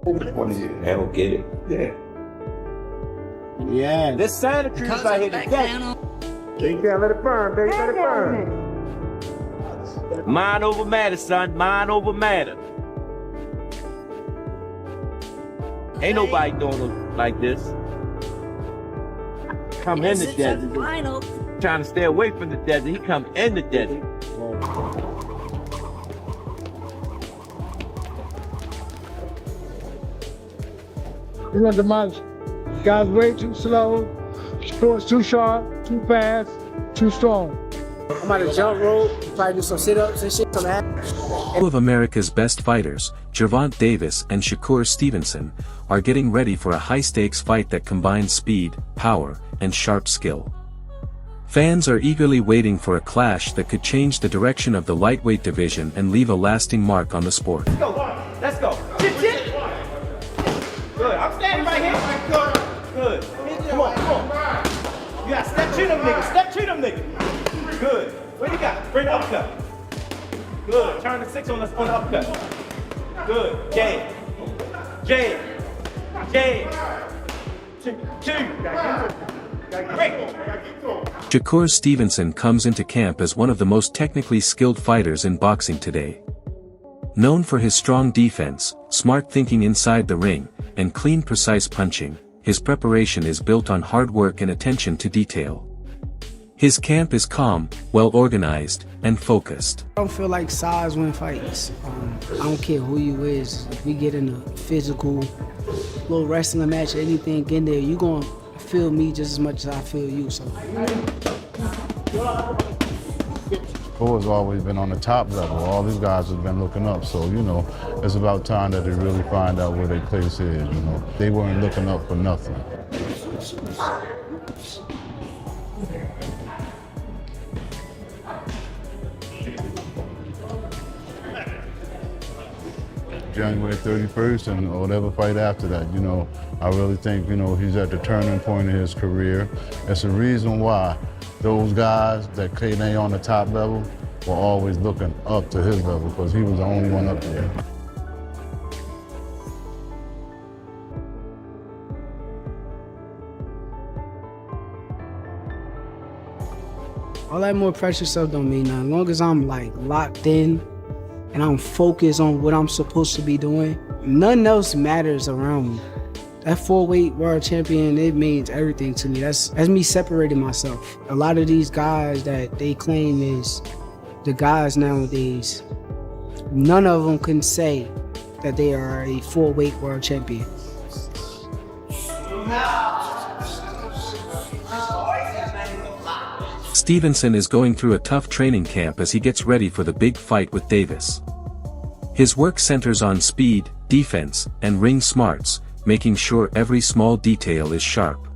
I don't get it. Yeah. Yeah. This Santa Cruz right here today. You can't let it burn, baby. Let it burn. Mind over matter, son. Mind over matter. Ain't nobody doing it like this. Come in the desert. Trying to stay away from the desert. He come in the desert. You know, the much. Guys way too slow, sports too sharp, too fast, too strong. I'm on a jump rope, probably do some sit-ups and shit. Two of America's best fighters, Gervonta Davis and Shakur Stevenson, are getting ready for a high-stakes fight that combines speed, power, and sharp skill. Fans are eagerly waiting for a clash that could change the direction of the lightweight division and leave a lasting mark on the sport. Let's go. Let's go. Chip. Good. I'm standing right here. Good. Come on. You got to step to them niggas. Step to them niggas. Good. What you got? Bring the uppercut. Good. Turn the 6 on the uppercut. Good. Jab. Two. Great. Shakur Stevenson comes into camp as one of the most technically skilled fighters in boxing today. Known for his strong defense, smart thinking inside the ring, and clean precise punching, his preparation is built on hard work and attention to detail. His camp is calm, well-organized, and focused. I don't feel like size win fights. I don't care who you is. If we get in a physical, little wrestling match or anything in there, you gonna feel me just as much as I feel you. So. Shakur's always been on the top level. All these guys have been looking up. So, you know, it's about time that they really find out where their place is, you know. They weren't looking up for nothing. January 31st and whatever fight after that, you know, I really think, you know, he's at the turning point of his career. That's the reason why those guys that came in on the top level were always looking up to his level because he was the only one up there. All that more pressure stuff don't mean nothing. As long as I'm like locked in and I'm focused on what I'm supposed to be doing, nothing else matters around me. That 4-weight world champion, it means everything to me. That's me separating myself. A lot of these guys that they claim is the guys nowadays, none of them can say that they are a 4-weight world champion. Stevenson is going through a tough training camp as he gets ready for the big fight with Davis. His work centers on speed, defense, and ring smarts, making sure every small detail is sharp.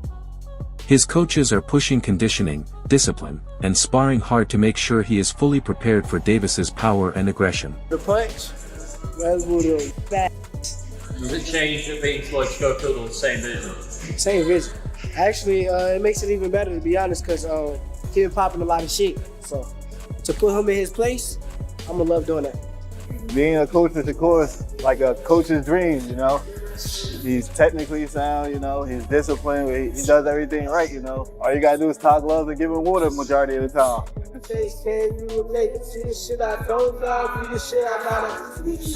His coaches are pushing conditioning, discipline, and sparring hard to make sure he is fully prepared for Davis's power and aggression. The punch, that's what it fast. Does it change if things like go through the same vision? Same vision. Actually, it makes it even better, to be honest, because he been popping a lot of shit. So to put him in his place, I'm gonna love doing that. Being a coach is, of course, like a coach's dream, you know. He's technically sound, you know, he's disciplined, he does everything right, you know. All you gotta do is talk gloves and give him water majority of the time.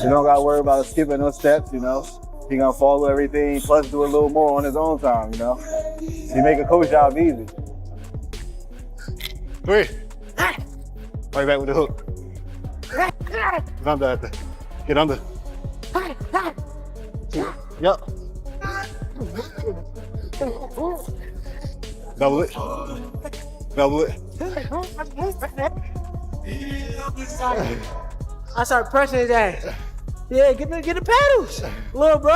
You don't gotta worry about skipping no steps, you know. He gonna follow everything, plus do a little more on his own time, you know. He make a coach job easy. 3. Right back with the hook. Get under at that. Get under. Yep. Double it. Double it. I start pressing his ass. Yeah, get the paddles, little bro.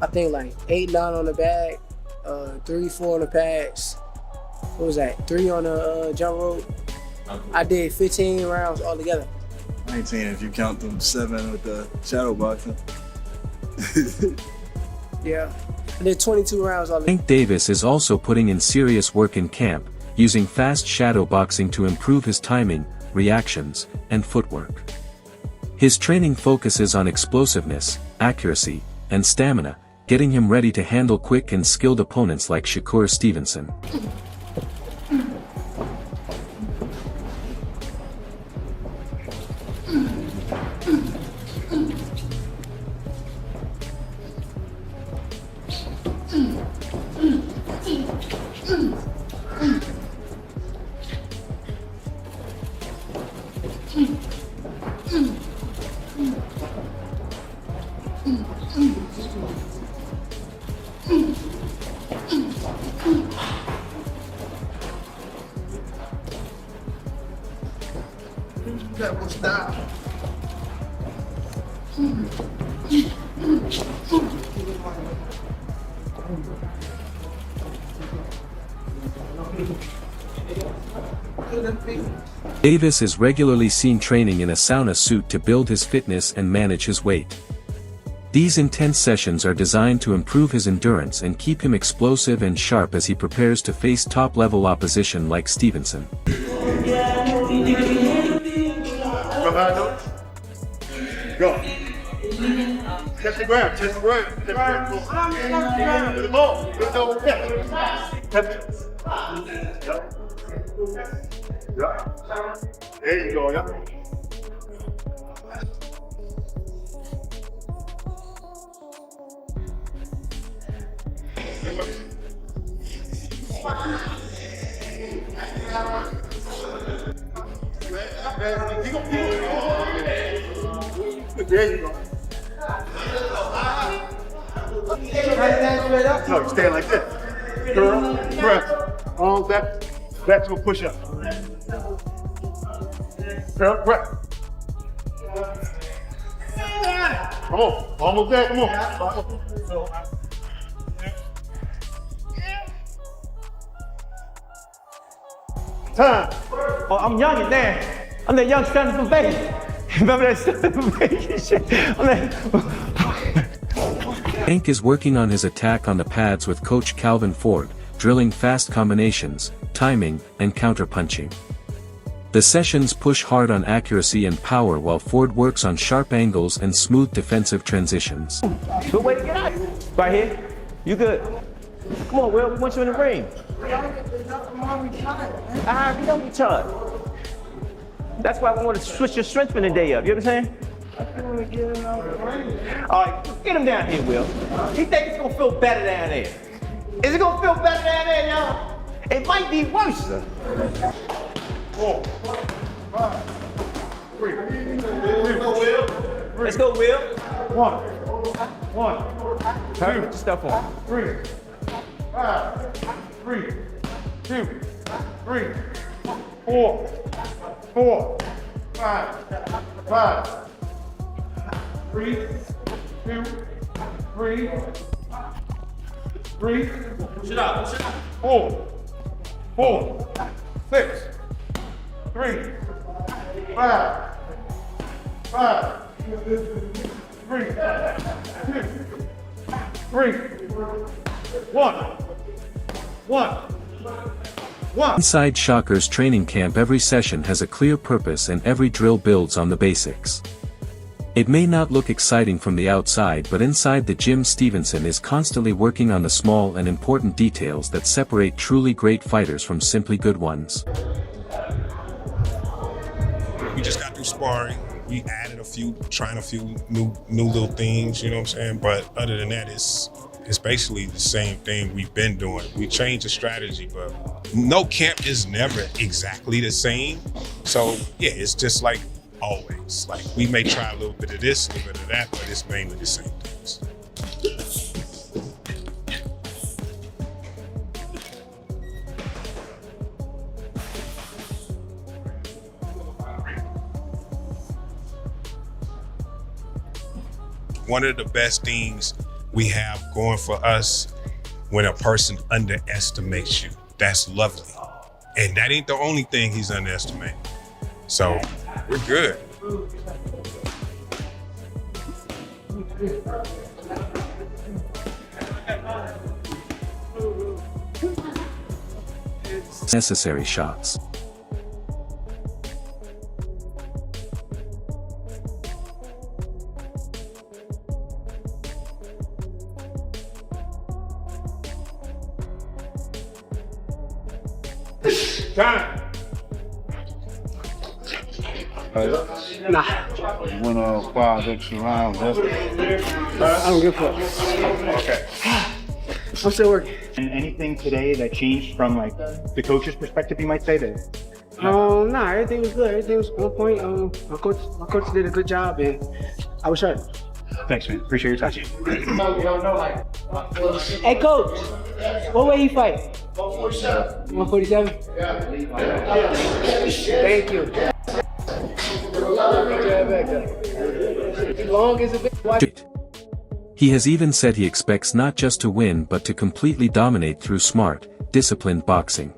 I think like 8, 9 on the bag, 3, 4 on the pads. What was that? 3 on the jump rope. I did 15 rounds altogether. 19 if you count them 7 with the shadow boxing. Yeah, I did 22 rounds altogether. Tank Davis is also putting in serious work in camp, using fast shadow boxing to improve his timing, reactions, and footwork. His training focuses on explosiveness, accuracy, and stamina, getting him ready to handle quick and skilled opponents like Shakur Stevenson. That was down. Davis is regularly seen training in a sauna suit to build his fitness and manage his weight. These intense sessions are designed to improve his endurance and keep him explosive and sharp as he prepares to face top-level opposition like Stevenson. Go. Touch the ground, touch the ground. Touch the ground. With the ball. With the ball. Touch it. Yeah. There you go, yeah. There you go. No, you stand like this. Curl, press, arms back to a push-up. Curl, press. Come on, almost there, come on. Time. Oh, I'm young and there. I'm that young stunner from Vegas. Remember that stunner from Vegas shit? Hank is working on his attack on the pads with Coach Calvin Ford, drilling fast combinations, timing, and counter-punching. The sessions push hard on accuracy and power while Ford works on sharp angles and smooth defensive transitions. Good way to get out. Right here. You good. Come on, Will. We want you in the ring. We don't be charged. That's why we want to switch your strength in the day up. You understand? All right, get him down here, Will. He think it's gonna feel better down there. Is it gonna feel better down there, y'all? It might be worse. 4, 5, 3. Let's go, Will. 1. Hurry, put your stuff on. 3, 5, 3, 2, 3, 4, 5, 3, 2, 3, 3, push it out, 4, 6, 3, 5, 3, 2, 3, 1. Inside Shakur's training camp, every session has a clear purpose and every drill builds on the basics. It may not look exciting from the outside, but inside the gym Stevenson is constantly working on the small and important details that separate truly great fighters from simply good ones. We just got through sparring. We added trying a few new little things, you know what I'm saying? But other than that, it's basically the same thing we've been doing. We changed the strategy, but no camp is never exactly the same. So yeah, it's just like always. Like we may try a little bit of this, a little bit of that, but it's mainly the same things. One of the best things we have going for us when a person underestimates you. That's lovely. And that ain't the only thing he's underestimating. So we're good. Necessary shots. Time. Nah, Went 5 extra rounds. I don't give a fuck. Okay. I'm still working. And anything today that changed from like the coach's perspective, you might say that? Nah, everything was good. Everything was on point. My coach did a good job, and I was sharp. Thanks, man. Appreciate your time. Hey, coach, what way you fight? 147. 147. Thank you. Long as a bit. He has even said he expects not just to win but to completely dominate through smart, disciplined boxing.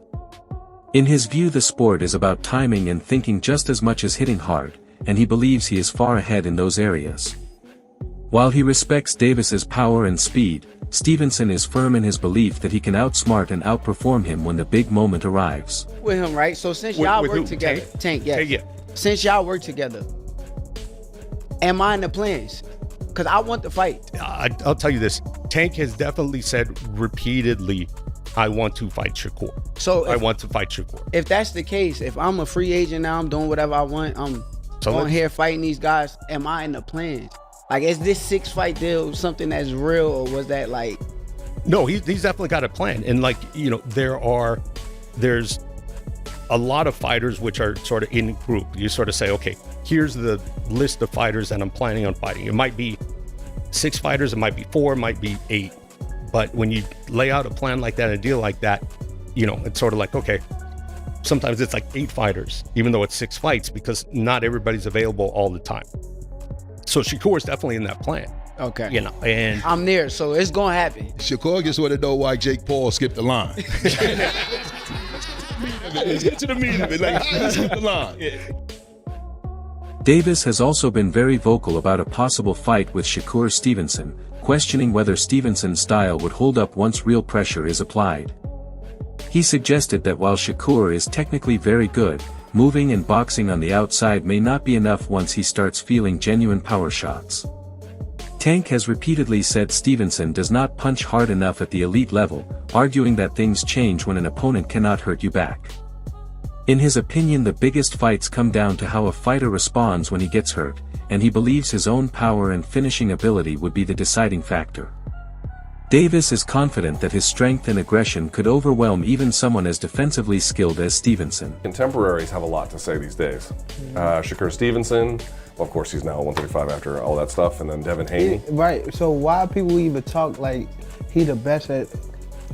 In his view, the sport is about timing and thinking just as much as hitting hard, and he believes he is far ahead in those areas. While he respects Davis's power and speed, Stevenson is firm in his belief that he can outsmart and outperform him when the big moment arrives. With him, right? So since y'all work together, Tank, yeah. Yeah. Since y'all work together, am I in the plans? Because I want to fight. I'll tell you this. Tank has definitely said repeatedly, I want to fight Shakur. So I want to fight Shakur. If that's the case, if I'm a free agent now, I'm doing whatever I want, I'm going here fighting these guys, am I in the plans? Like, is this 6-fight deal something that's real, or was that like... No, he's definitely got a plan. And like, you know, there's a lot of fighters which are sort of in group. You sort of say, okay, here's the list of fighters that I'm planning on fighting. It might be 6 fighters, it might be 4, it might be 8. But when you lay out a plan like that, a deal like that, you know, it's sort of like, okay, sometimes it's like 8 fighters, even though it's 6 fights, because not everybody's available all the time. So Shakur is definitely in that plan. Okay. You know, and I'm there, so it's going to happen. Shakur just want to know why Jake Paul skipped the line. Let's get to the meat of it. Like, how did he skip the line? Davis has also been very vocal about a possible fight with Shakur Stevenson, questioning whether Stevenson's style would hold up once real pressure is applied. He suggested that while Shakur is technically very good, moving and boxing on the outside may not be enough once he starts feeling genuine power shots. Tank has repeatedly said Stevenson does not punch hard enough at the elite level, arguing that things change when an opponent cannot hurt you back. In his opinion, the biggest fights come down to how a fighter responds when he gets hurt, and he believes his own power and finishing ability would be the deciding factor. Davis is confident that his strength and aggression could overwhelm even someone as defensively skilled as Stevenson. Contemporaries have a lot to say these days. Shakur Stevenson, well, of course he's now 135 after all that stuff, and then Devin Haney. Right, so why people even talk like he the best at,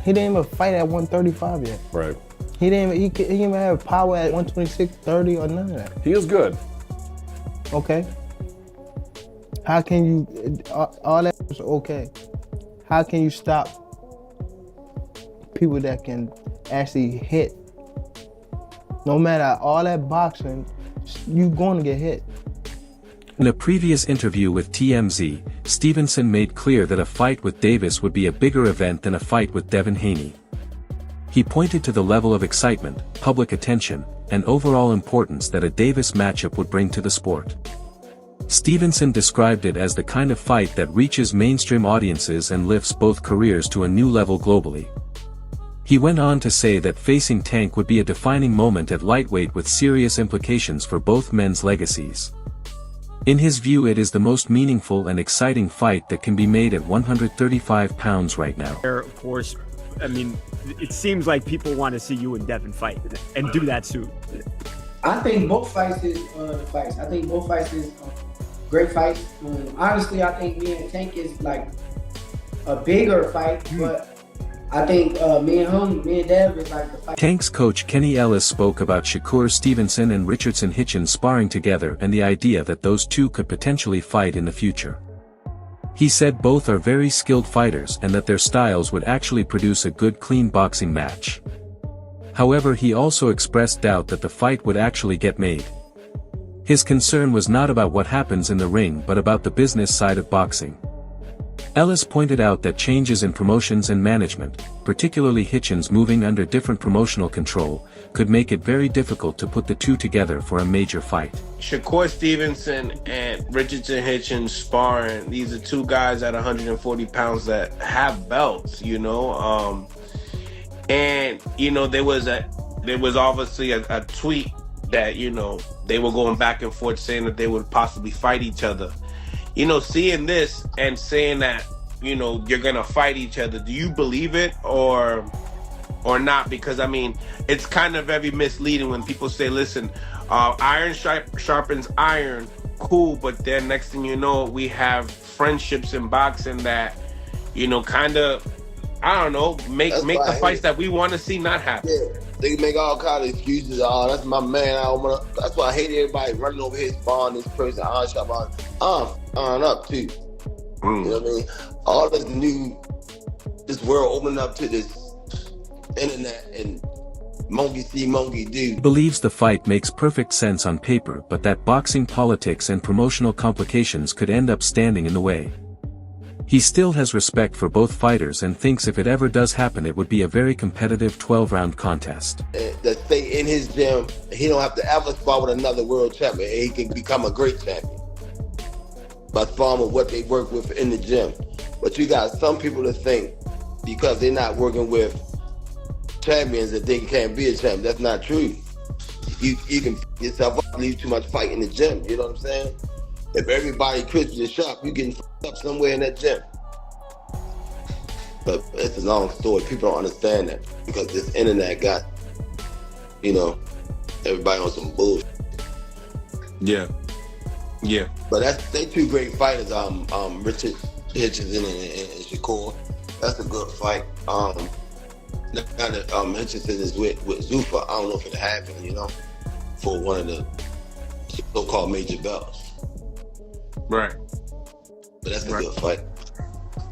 he didn't even fight at 135 yet. Right. He didn't even have power at 126, 30 or none of that. He is good. Okay. How can you, all that is okay. How can you stop people that can actually hit? No matter all that boxing, you're going to get hit. In a previous interview with TMZ, Stevenson made clear that a fight with Davis would be a bigger event than a fight with Devin Haney. He pointed to the level of excitement, public attention, and overall importance that a Davis matchup would bring to the sport. Stevenson described it as the kind of fight that reaches mainstream audiences and lifts both careers to a new level globally. He went on to say that facing Tank would be a defining moment at lightweight with serious implications for both men's legacies. In his view, it is the most meaningful and exciting fight that can be made at 135 pounds right now. Of course, I mean, it seems like people want to see you and Devin fight, and do that soon. I think both fights is fights. I think both fights is great fights. Honestly, I think me and Tank is like a bigger fight, but I think me and Dev is like the fight. Tank's coach Kenny Ellis spoke about Shakur Stevenson and Richardson Hitchens sparring together and the idea that those two could potentially fight in the future. He said both are very skilled fighters and that their styles would actually produce a good clean boxing match. However, he also expressed doubt that the fight would actually get made. His concern was not about what happens in the ring but about the business side of boxing. Ellis pointed out that changes in promotions and management, particularly Hitchens moving under different promotional control, could make it very difficult to put the two together for a major fight. Shakur Stevenson and Richardson Hitchens sparring, these are two guys at 140 pounds that have belts, you know. And, you know, there was a there was obviously a tweet that, you know, they were going back and forth saying that they would possibly fight each other. You know, seeing this and saying that, you know, you're gonna fight each other, do you believe it or not? Because I mean, it's kind of very misleading when people say, listen, iron sharpens iron, cool, but then next thing you know, we have friendships in boxing that, you know, kind of, I don't know, make the fights that we want to see not happen. Yeah, they make all kinds of excuses. Oh, that's my man. That's why I hate everybody running over his spawn, this person, iron sharp iron up too. You know what I mean? All this world opening up to this internet and monkey see, monkey do. He believes the fight makes perfect sense on paper, but that boxing politics and promotional complications could end up standing in the way. He still has respect for both fighters and thinks if it ever does happen it would be a very competitive 12-round contest. That stay in his gym, he don't have to ever spar with another world champion, and he can become a great champion by sparring with what they work with in the gym. But you got some people that think because they're not working with champions that they can't be a champion. That's not true. You can f*** yourself up, leave too much fight in the gym. You know what I'm saying? If everybody crispy and sharp, you getting f***ed up somewhere in that gym. But it's a long story. People don't understand that because this internet got, you know, everybody on some bullshit. Yeah. Yeah. But they two great fighters, Richard Hitchens and Shakur. That's a good fight. Now that Hitchens is with Zuffa, I don't know if it happened, you know, for one of the so-called major belts. Right. But that's a good fight.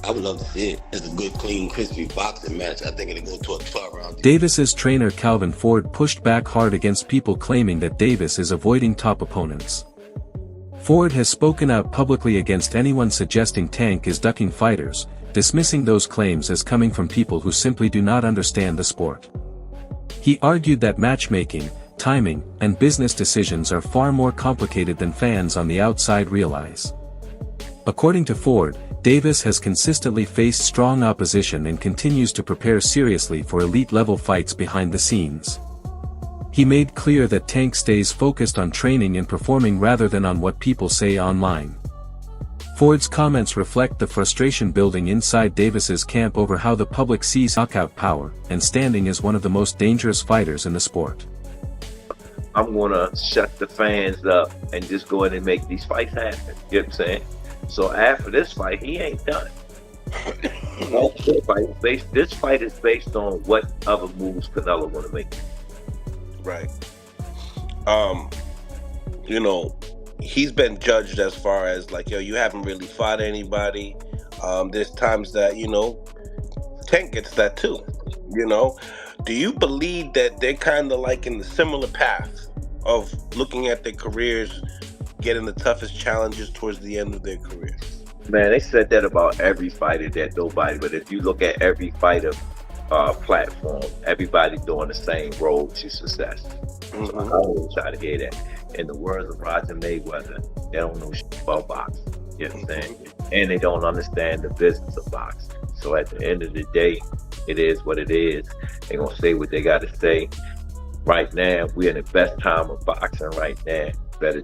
I would love to see it. It's a good, clean, crispy boxing match. I think it'll go to a 12-round. Davis's trainer Calvin Ford pushed back hard against people claiming that Davis is avoiding top opponents. Ford has spoken out publicly against anyone suggesting Tank is ducking fighters, dismissing those claims as coming from people who simply do not understand the sport. He argued that matchmaking, timing, and business decisions are far more complicated than fans on the outside realize. According to Ford, Davis has consistently faced strong opposition and continues to prepare seriously for elite-level fights behind the scenes. He made clear that Tank stays focused on training and performing rather than on what people say online. Ford's comments reflect the frustration building inside Davis's camp over how the public sees knockout power and standing as one of the most dangerous fighters in the sport. I'm gonna shut the fans up and just go in and make these fights happen. You know what I'm saying? So after this fight, he ain't done. This fight is based on what other moves Canelo want to make. Right. You know, he's been judged as far as like, yo, you haven't really fought anybody. There's times that, you know, Tank gets that too. You know, do you believe that they're kind of like in the similar path of looking at their careers, getting the toughest challenges towards the end of their careers? Man, they said that about every fighter that nobody, but if you look at every fighter platform, everybody doing the same road to success. So I always try to hear that. In the words of Roger Mayweather, they don't know shit about boxing. You know what I'm saying? And they don't understand the business of boxing. So at the end of the day, it is what it is. They're gonna say what they gotta say. Right now, we're in the best time of boxing right now. Better